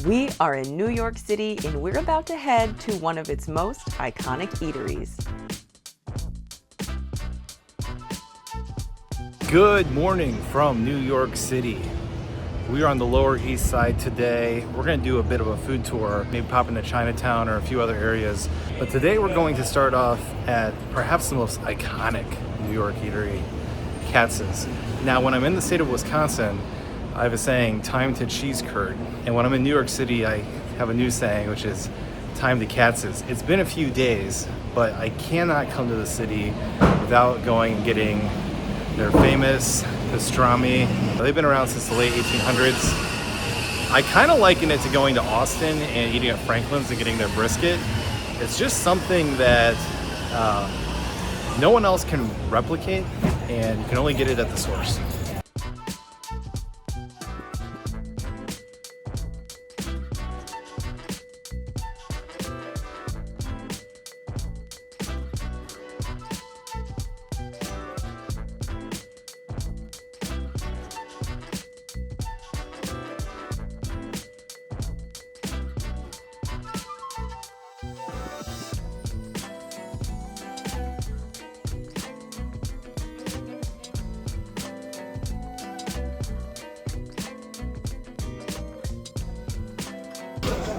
We are in New York City and we're about to head to one of its most iconic eateries. Good morning from New York City. We are on the Lower East Side today. We're going to do a bit of a food tour, maybe pop into Chinatown or a few other areas. But today we're going to start off at perhaps the most iconic New York eatery, Katz's. Now, when I'm in the state of Wisconsin, I have a saying, time to cheese curd. And when I'm in New York City, I have a new saying, which is time to Katz's. It's been a few days, but I cannot come to the city without going and getting their famous pastrami. They've been around since the late 1800s. I kind of liken it to going to Austin and eating at Franklin's and getting their brisket. It's just something that no one else can replicate, and you can only get it at the source.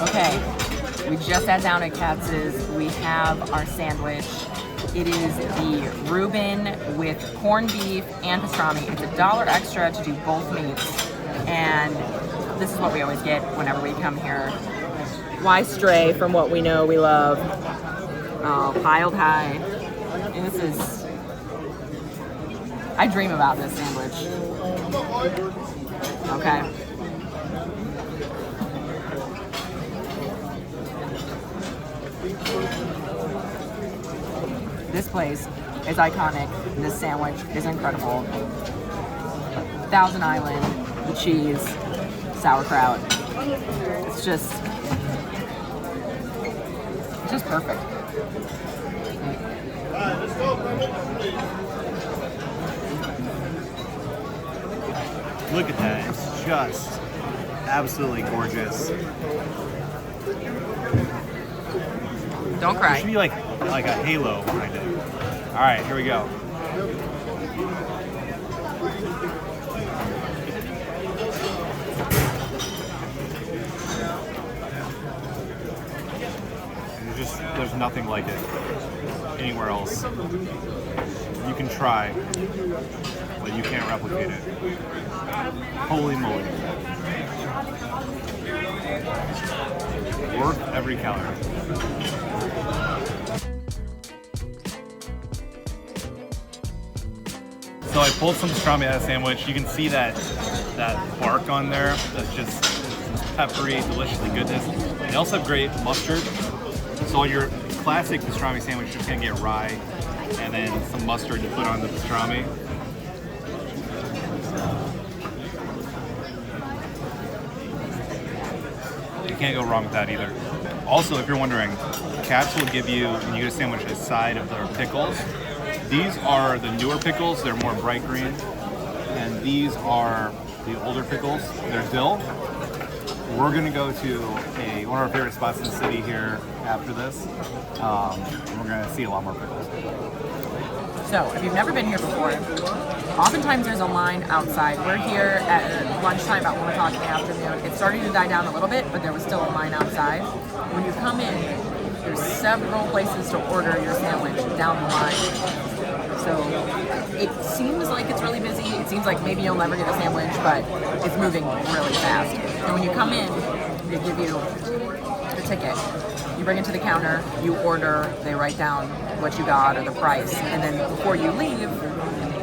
Okay, we just sat down at Katz's. We have our sandwich. It is the Reuben with corned beef and pastrami. It's $1 extra to do both meats. And this is what we always get whenever we come here. Why stray from what we know we love? Oh, piled high. And this is, I dream about this sandwich. Okay. This place is iconic. This sandwich is incredible. Thousand Island, the cheese, sauerkraut. It's just perfect. Look at that, it's just absolutely gorgeous. Don't cry. It should be like a halo behind it. All right, here we go. There's nothing like it anywhere else. You can try, but you can't replicate it. Holy moly. Worth every calorie. So I pulled some pastrami out of the sandwich. You can see that bark on there. That's just peppery, deliciously goodness. They also have great mustard. So your classic pastrami sandwich is just gonna get rye and then some mustard to put on the pastrami. You can't go wrong with that either. Also, if you're wondering, Katz will give you, when you get a sandwich, a side of their pickles. These are the newer pickles, they're more bright green. And these are the older pickles, they're dill. We're gonna go to one of our favorite spots in the city here after this. And we're gonna see a lot more pickles. So, if you've never been here before, oftentimes there's a line outside. We're here at lunchtime, about 1 o'clock in the afternoon. It's starting to die down a little bit, but there was still a line outside. When you come in, there's several places to order your sandwich down the line. So it seems like it's really busy. It seems like maybe you'll never get a sandwich, but it's moving really fast. And when you come in, they give you the ticket. You bring it to the counter, you order, they write down what you got or the price, and then before you leave,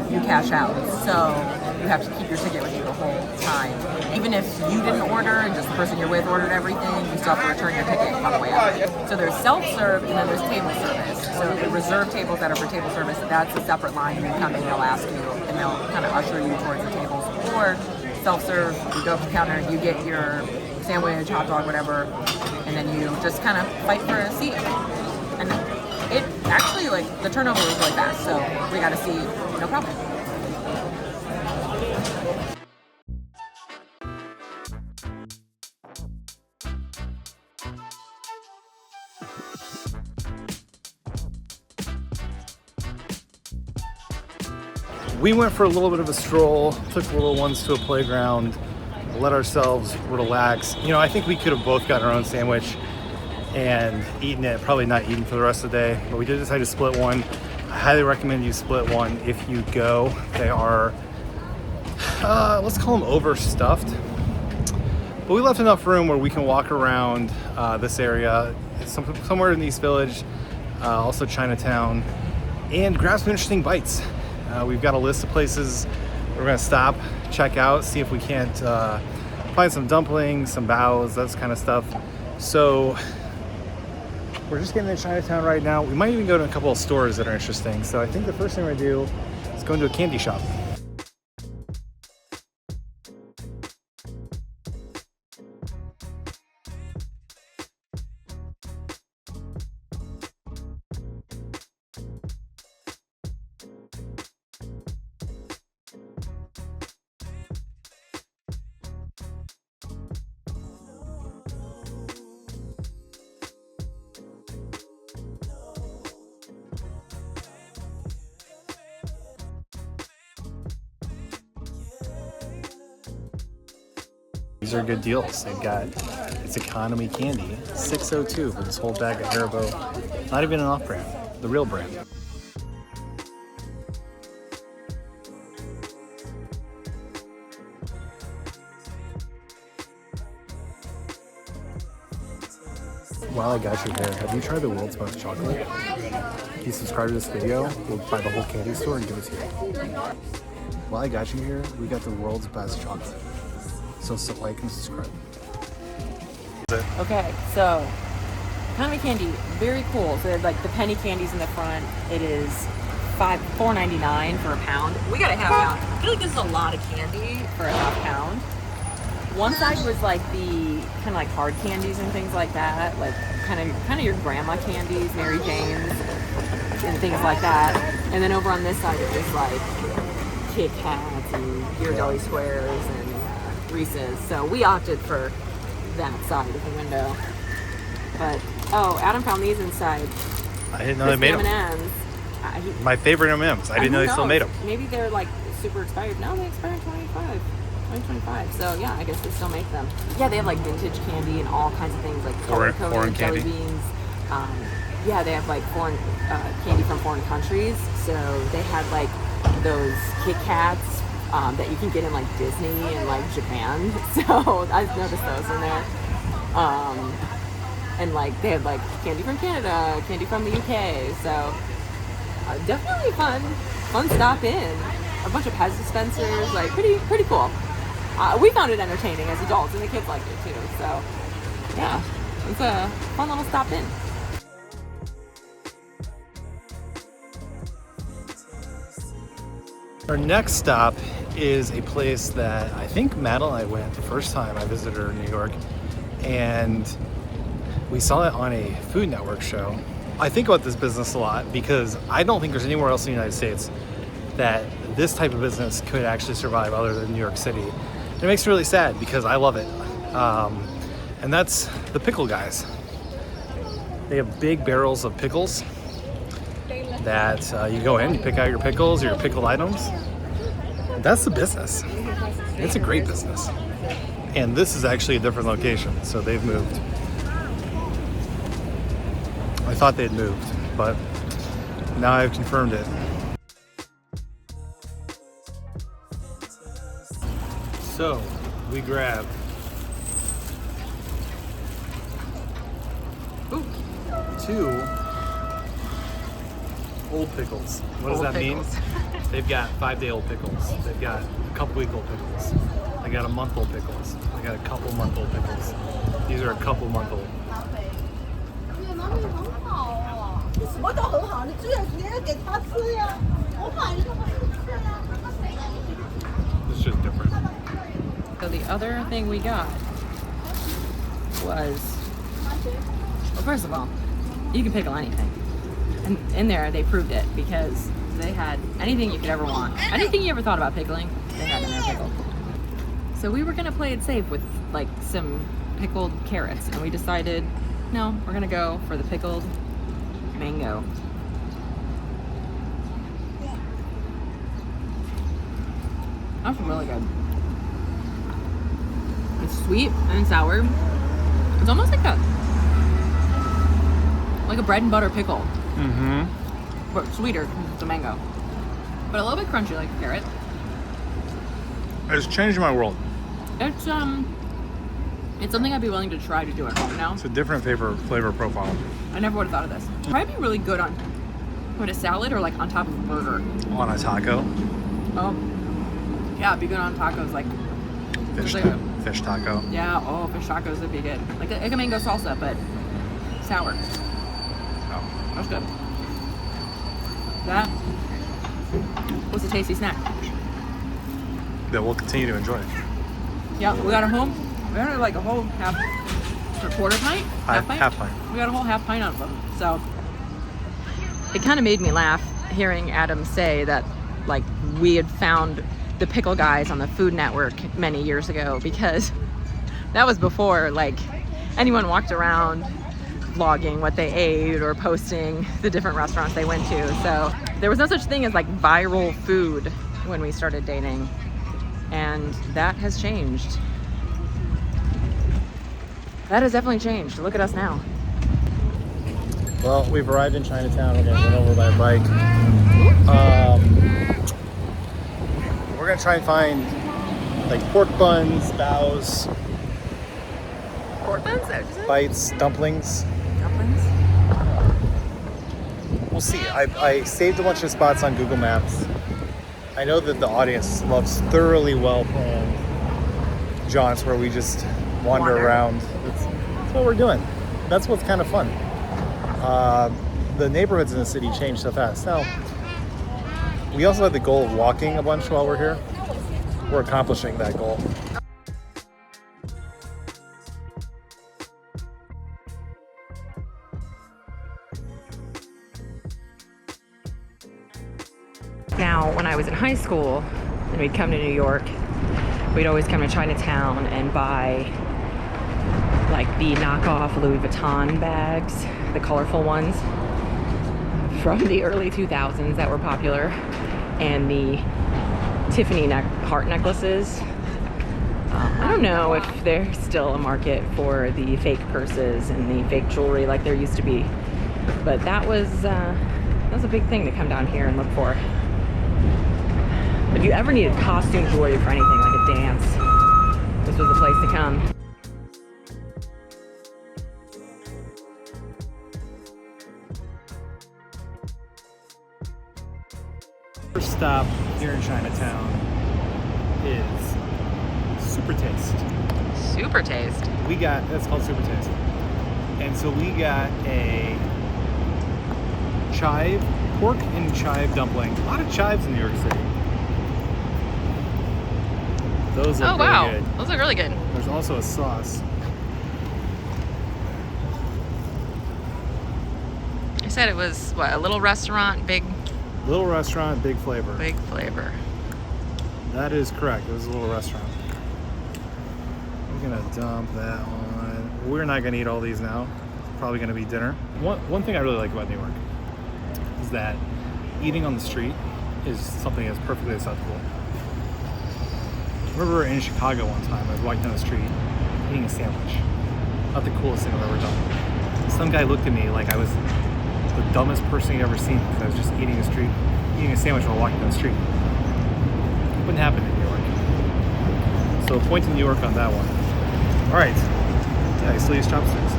you cash out. So you have to keep your ticket with you the whole time. Even if you didn't order and just the person you're with ordered everything, you still have to return your ticket on the way out. So there's self-serve and then there's table service. So the reserved tables that are for table service, that's a separate line. You come in, they'll ask you, and they'll kind of usher you towards the tables. Or self-serve, you go up to the counter, you get your sandwich, hot dog, whatever, and then you just kind of fight for a seat. And it actually, like, the turnover was really fast, so we got a seat, no problem. we went for a little bit of a stroll, took the little ones to a playground, let ourselves relax. You know, I think we could have both gotten our own sandwich and eaten it, probably not eaten for the rest of the day, but we did decide to split one. I highly recommend you split one if you go. They are, let's call them overstuffed. But we left enough room where we can walk around this area, somewhere in East Village, also Chinatown, and grab some interesting bites. We've got a list of places we're gonna stop, check out, see if we can't find some dumplings, some baos, that kind of stuff. So we're just getting into Chinatown right now. We might even go to a couple of stores that are interesting. So I think the first thing we're gonna do is go into a candy shop. These are good deals. They've got, it's economy candy, $6.02 for this whole bag of Haribo. Not even an off-brand, the real brand. While I got you here, have you tried the world's best chocolate? If you subscribe to this video, we'll buy the whole candy store and give it to you. While I got you here, we got the world's best chocolate. So like and subscribe. Okay, so economy candy, very cool. So they have like the penny candies in the front. It is $4.99 for a pound. We got a half pound. I feel like this is a lot of candy for a half pound. One side was like the kind of like hard candies and things like that, like kind of your grandma candies, Mary Jane's, and things like that. And then over on this side, it was like Kit Kats and Ghirardelli Squares and Reese's. So we opted for that side of the window. But oh, Adam found these inside. I didn't know they made them. M&Ms. My favorite M&Ms. I didn't know they still made them. Maybe they're like super expired. No, they expire in 2025. So yeah, I guess they still make them. Yeah, they have like vintage candy and all kinds of things like foreign jelly candy. beans. Yeah, they have like foreign candy from foreign countries. So they had like those Kit Kats that you can get in like Disney and like Japan. So I noticed those in there. And like they had like candy from Canada, candy from the UK. So definitely fun stop in. A bunch of Pez dispensers, like pretty cool. We found it entertaining as adults, and the kids liked it too. So yeah, it's a fun little stop in. Our next stop is a place that I think Madeline and I went the first time I visited her in New York, and we saw it on a Food Network show. I think about this business a lot because I don't think there's anywhere else in the United States that this type of business could actually survive other than New York City. And it makes me really sad because I love it. And that's the Pickle Guys. They have big barrels of pickles that you go in, you pick out your pickles or your pickled items. That's the business. It's a great business. And this is actually a different location, so they've moved. I thought they'd moved, but now I've confirmed it. So we grabbed two old pickles. What does that mean? They've got 5-day-old pickles. They've got a couple-week-old pickles. They got a month-old pickles. They got a couple-month-old pickles. These are a couple-month-old. It's just different. So the other thing we got was, well, first of all, you can pickle anything. And in there, they proved it because they had anything you could ever want. Anything you ever thought about pickling, they had in their pickle. So we were gonna play it safe with like some pickled carrots, and we decided, no, we're gonna go for the pickled mango. That's really good. It's sweet and sour. It's almost like a bread and butter pickle. Mm-hmm. But sweeter because it's a mango. But a little bit crunchy like a carrot. It's changed my world. It's something I'd be willing to try to do at home now. It's a different flavor profile. I never would have thought of this. It'd probably be really good on with a salad or like on top of a burger. On a taco. Oh, yeah, it'd be good on tacos like Fish taco. Yeah, oh, fish tacos would be good. Like a mango salsa, but sour. Oh. That's good. That was a tasty snack. That we'll continue to enjoy. Yeah, we got a whole, we had like a whole half, or quarter pint? Half pint? Half pint. We got a whole half pint of them, so. It kind of made me laugh hearing Adam say that like we had found the Pickle Guys on the Food Network many years ago, because that was before like anyone walked around vlogging what they ate or posting the different restaurants they went to. So there was no such thing as like viral food when we started dating, and that has changed. That has definitely changed. Look at us now. Well, we've arrived in Chinatown. We're gonna run over by bike. We're gonna try and find like pork buns, bows, Pork buns? Is that what you said? bites, dumplings. Dumplings? We'll see. I saved a bunch of spots on Google Maps. I know that the audience loves thoroughly well-planned jaunts where we just wander around. That's what we're doing. That's what's kind of fun. The neighborhoods in the city change so fast. Now, we also have the goal of walking a bunch while we're here. We're accomplishing that goal. Now, when I was in high school and we'd come to New York, we'd always come to Chinatown and buy like the knockoff Louis Vuitton bags, the colorful ones from the early 2000s that were popular, and the Tiffany heart necklaces. I don't know if there's still a market for the fake purses and the fake jewelry like there used to be, but that was a big thing to come down here and look for. If you ever needed costume jewelry for anything like a dance, this was the place to come. First stop here in Chinatown is Super Taste. Super Taste. That's called Super Taste. And so we got a pork and chive dumpling. A lot of chives in New York City. Those look really good. Those look really good. There's also a sauce. I said it was, what, a little restaurant, big Little restaurant, big flavor. Big flavor. That is correct. It was a little restaurant. We're gonna dump that one. We're not gonna eat all these now. It's probably gonna be dinner. One thing I really like about New York is that eating on the street is something that's perfectly acceptable. I remember in Chicago one time, I was walking down the street eating a sandwich. Not the coolest thing I've ever done. Some guy looked at me like I was the dumbest person you've ever seen because I was just eating a sandwich while walking down the street. It wouldn't happen in New York. So point to New York on that one. All right. Yeah, I still use chopsticks.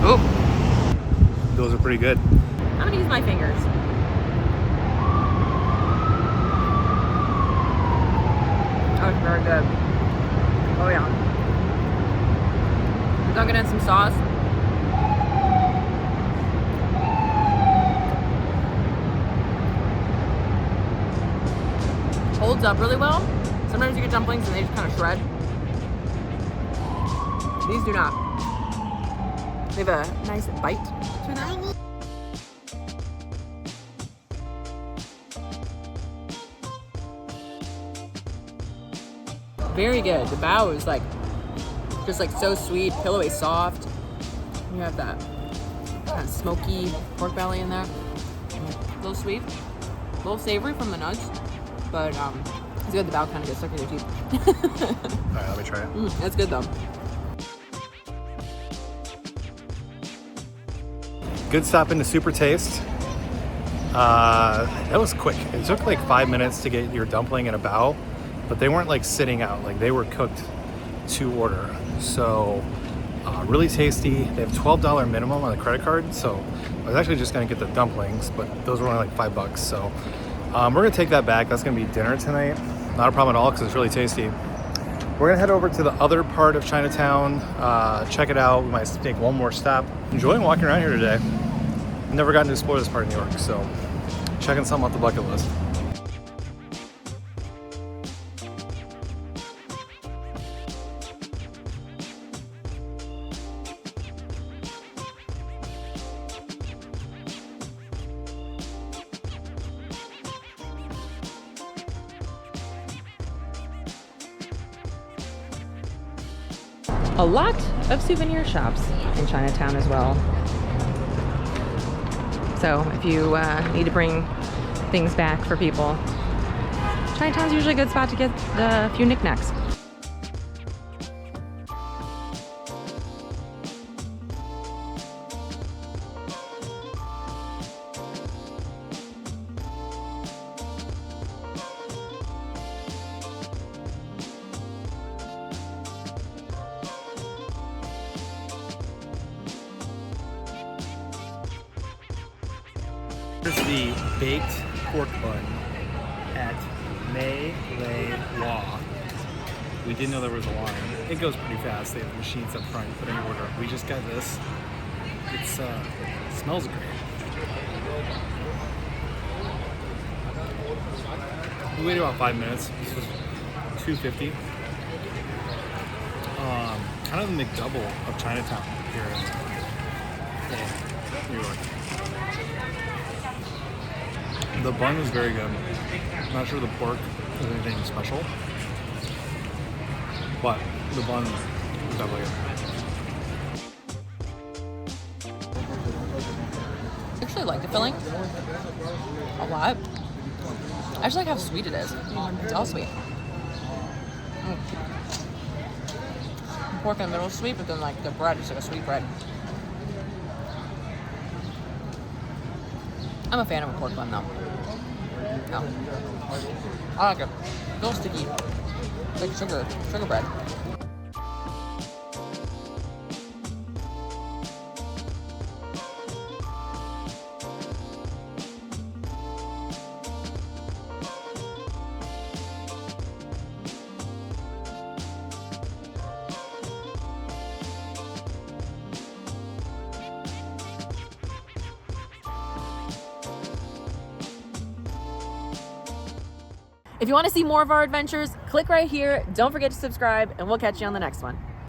Oh. Those are pretty good. I'm gonna use my fingers. Oh, it's very good. Oh yeah. Dunking in some sauce. Holds up really well. Sometimes you get dumplings and they just kind of shred. These do not. They have a nice bite to them. Very good. The bao is like just like so sweet, pillowy, soft. You have that kind of smoky pork belly in there. A little sweet, a little savory from the nuts, but it's good. The bao kind of gets stuck in your teeth. All right, let me try it. That's good though. Good stop into Super Taste. That was quick. It took like 5 minutes to get your dumpling and a bao, but they weren't like sitting out. Like they were cooked to order. So really tasty. They have $12 minimum on the credit card. So I was actually just gonna get the dumplings, but those were only like $5. So we're gonna take that back. That's gonna be dinner tonight. Not a problem at all because it's really tasty. We're gonna head over to the other part of Chinatown, check it out. We might take one more stop. Enjoying walking around here today. Never gotten to explore this part of New York, so checking something off the bucket list. A lot of souvenir shops in Chinatown as well. So if you need to bring things back for people, Chinatown's usually a good spot to get a few knickknacks. Here's the baked pork bun at May Lay Law. We didn't know there was a line. It goes pretty fast. They have machines up front. You put in your order. We just got this. It smells great. We waited about 5 minutes. This was $2.50. Kind of the McDouble of Chinatown here in New York. The bun is very good. I'm not sure the pork is anything special, but the bun is definitely good. I actually like the filling a lot. I just like how sweet it is. It's all sweet. The pork in the middle is sweet, but then like the bread is like a sweet bread. I'm a fan of a pork bun though. No. I like it. It's a little sticky. It's like sugar bread. If you want to see more of our adventures, click right here. Don't forget to subscribe, and we'll catch you on the next one.